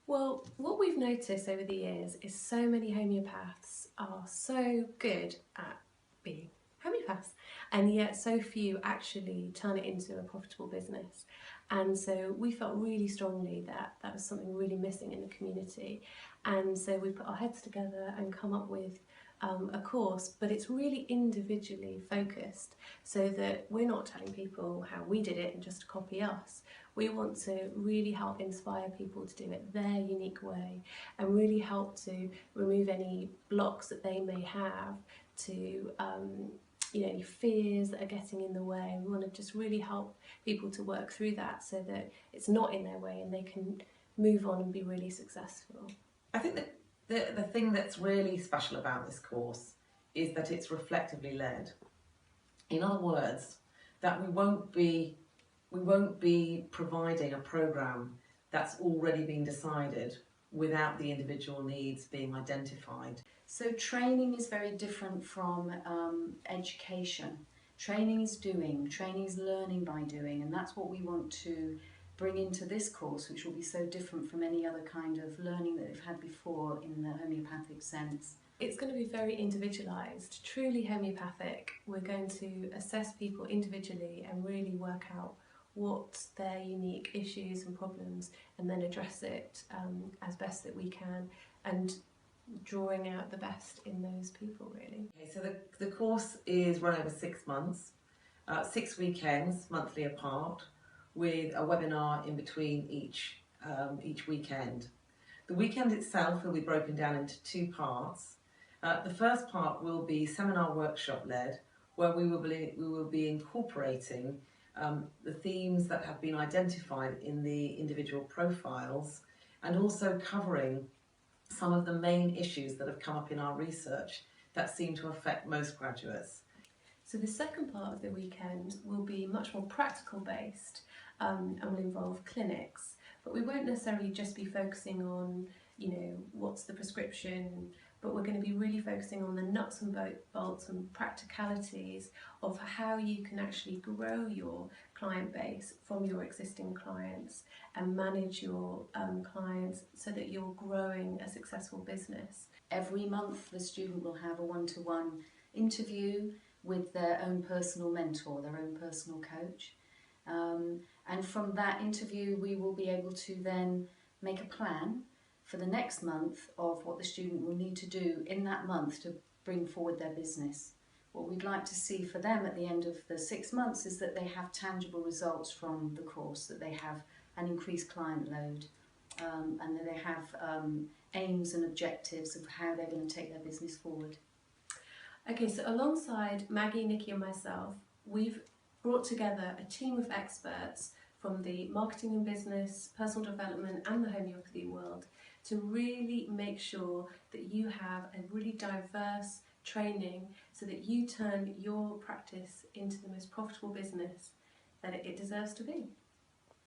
Well, what we've noticed over the years is so many homeopaths are so good at being homeopaths, and yet so few actually turn it into a profitable business. And so we felt really strongly that that was something really missing in the community. And so we put our heads together and come up with a course, but it's really individually focused so that we're not telling people how we did it and just to copy us. We want to really help inspire people to do it their unique way and really help to remove any blocks that they may have to any fears that are getting in the way. We want to just really help people to work through that so that it's not in their way and they can move on and be really successful. I think that the thing that's really special about this course is that it's reflectively led. In other words, that we won't be providing a programme that's already been decided without the individual needs being identified. So training is very different from education. Training is doing, training is learning by doing, and that's what we want to bring into this course, which will be so different from any other kind of learning that we've had before in the homeopathic sense. It's going to be very individualised, truly homeopathic. We're going to assess people individually and really work out what's their unique issues and problems and then address it as best that we can, and drawing out the best in those people, really. Okay, so the course is run over 6 months, 6 weekends, monthly apart, with a webinar in between each weekend. The weekend itself will be broken down into 2 parts. The first part will be seminar workshop led, where we will be incorporating the themes that have been identified in the individual profiles, and also covering some of the main issues that have come up in our research that seem to affect most graduates. So the second part of the weekend will be much more practical based and will involve clinics, but we won't necessarily just be focusing on, what's the prescription, but we're going to be really focusing on the nuts and bolts and practicalities of how you can actually grow your client base from your existing clients and manage your clients so that you're growing a successful business. Every month the student will have a one-to-one interview with their own personal mentor, their own personal coach. And from that interview we will be able to then make a plan for the next month of what the student will need to do in that month to bring forward their business. What we'd like to see for them at the end of the 6 months is that they have tangible results from the course, that they have an increased client load, and that they have aims and objectives of how they're going to take their business forward. Okay, so alongside Maggie, Nikki and myself, we've brought together a team of experts from the marketing and business, personal development and the homeopathy world to really make sure that you have a really diverse training so that you turn your practice into the most profitable business that it deserves to be.